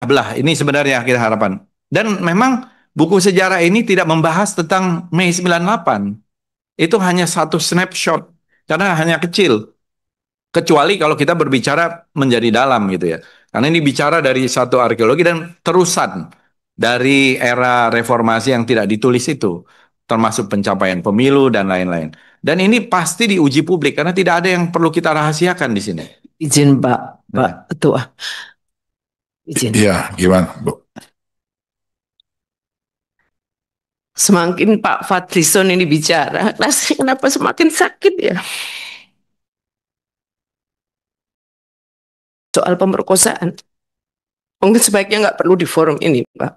belah. Ini sebenarnya kita harapan. Dan memang buku sejarah ini tidak membahas tentang Mei 98. Itu hanya satu snapshot karena hanya kecil. Kecuali kalau kita berbicara menjadi dalam gitu ya. Karena ini bicara dari satu arkeologi dan terusan dari era reformasi yang tidak ditulis itu, termasuk pencapaian pemilu dan lain-lain. Dan ini pasti diuji publik karena tidak ada yang perlu kita rahasiakan di sini. Izin Pak Ketua. Izin. Iya, gimana, Bu? Semakin Pak Fadlizon ini bicara, rasanya kenapa semakin sakit ya? Soal pemerkosaan. Mungkin sebaiknya nggak perlu di forum ini, Pak.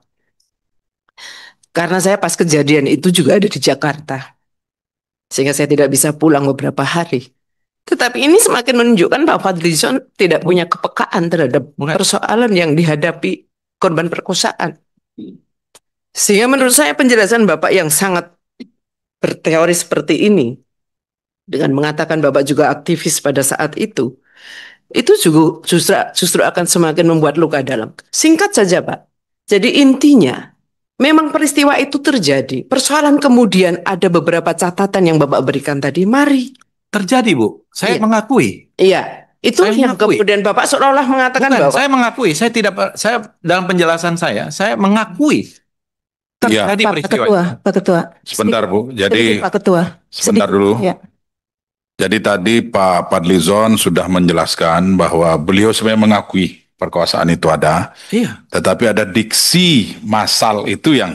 Karena saya pas kejadian itu juga ada di Jakarta. Sehingga saya tidak bisa pulang beberapa hari. Tetapi ini semakin menunjukkan Pak Fadlizon tidak punya kepekaan terhadap persoalan yang dihadapi korban perkosaan. Sehingga menurut saya penjelasan Bapak yang sangat berteori seperti ini, dengan mengatakan Bapak juga aktivis pada saat itu juga justru akan semakin membuat luka dalam. Singkat saja Pak, jadi intinya memang peristiwa itu terjadi. Persoalan kemudian ada beberapa catatan yang Bapak berikan tadi, mari. Terjadi Bu, saya mengakui. Iya, itu saya yang mengakui. Kemudian Bapak seolah-olah mengatakan bahwa saya mengakui, saya dalam penjelasan saya mengakui terjadi peristiwa. Pak Ketua. Sebentar Bu, jadi Pak Ketua. Sebentar dulu. Ya. Jadi tadi Pak Fadlizon sudah menjelaskan bahwa beliau sebenarnya mengakui perkosaan itu ada. Iya. Tetapi ada diksi massal itu yang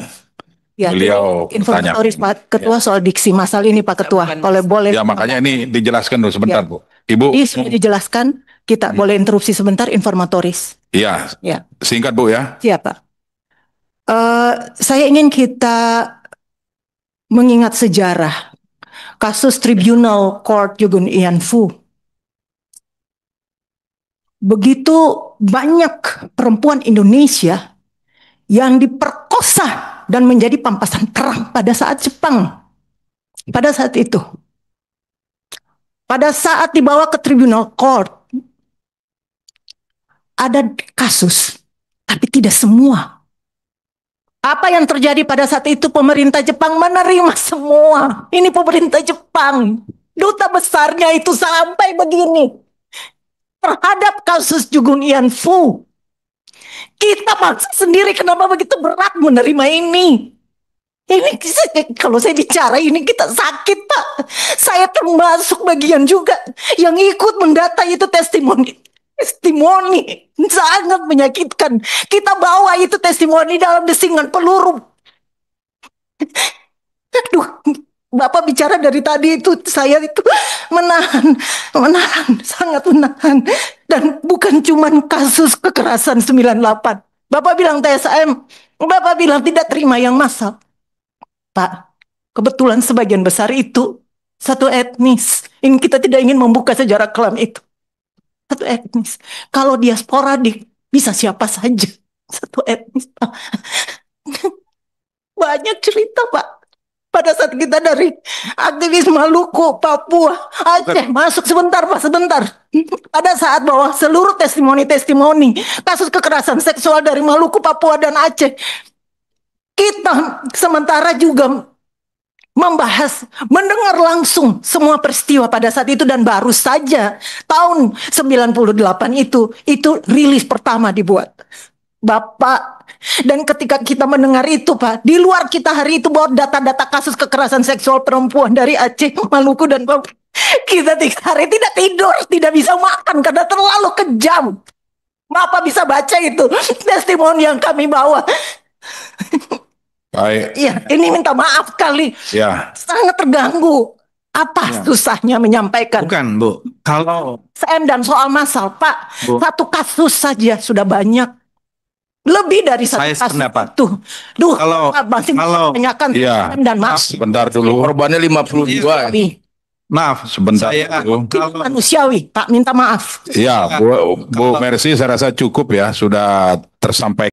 beliau informatoris Pak Ketua soal diksi massal ini Pak Ketua. Kalau boleh. Ya makanya ini dijelaskan dulu sebentar Bu. Ibu. Ini sudah dijelaskan. Kita boleh interupsi sebentar informatoris. Iya. Ya. Singkat Bu ya. Siap Pak. Saya ingin kita mengingat sejarah kasus Tribunal Court Yugun Ian Fu. Begitu banyak perempuan Indonesia yang diperkosa dan menjadi pampasan perang pada saat Jepang. Pada saat itu. Pada saat dibawa ke Tribunal Court, ada kasus, tapi tidak semua. Apa yang terjadi pada saat itu, pemerintah Jepang menerima semua. Ini pemerintah Jepang. Duta besarnya itu sampai begini. Terhadap kasus Yugun Ian Fu. Kita bangsa sendiri kenapa begitu berat menerima ini. Ini kalau saya bicara ini kita sakit Pak. Saya termasuk bagian juga yang ikut mendata itu testimoni sangat menyakitkan. Kita bawa itu testimoni dalam desingan peluru. Aduh, Bapak bicara dari tadi itu saya itu menahan, sangat menahan. Dan bukan cuma kasus kekerasan 98. Bapak bilang TSM, Bapak bilang tidak terima yang massal. Pak, kebetulan sebagian besar itu satu etnis. Ini kita tidak ingin membuka sejarah kelam itu. Satu etnis. Kalau dia sporadik, bisa siapa saja. Satu etnis, Pak. Banyak cerita, Pak. Pada saat kita dari aktivis Maluku, Papua, Aceh, masuk sebentar, Pak, sebentar. Pada saat bahwa seluruh testimoni kasus kekerasan seksual dari Maluku, Papua, dan Aceh, kita sementara juga mendengar langsung semua peristiwa pada saat itu, dan baru saja tahun 98 itu rilis pertama dibuat. Bapak, dan ketika kita mendengar itu Pak, di luar kita hari itu bawa data-data kasus kekerasan seksual perempuan dari Aceh, Maluku, dan Papua. Kita 3 hari tidak tidur, tidak bisa makan karena terlalu kejam. Bapak bisa baca itu testimoni yang kami bawa. Baik. Iya, ini minta maaf kali. Ya. Sangat terganggu. Apa susahnya menyampaikan? Bukan, Bu. Kalau SM dan soal massal, Pak, Bu, satu kasus saja sudah banyak. Lebih dari satu saya kasus sependapat. itu. Duh, Kalau masih tanyakan iya, SM dan massal. sebentar dulu. Korbannya 52. maaf, Sebentar dulu. kalau Manusiawi, Pak, minta maaf. Ya, Bu Mercy saya rasa cukup ya, sudah tersampaikan.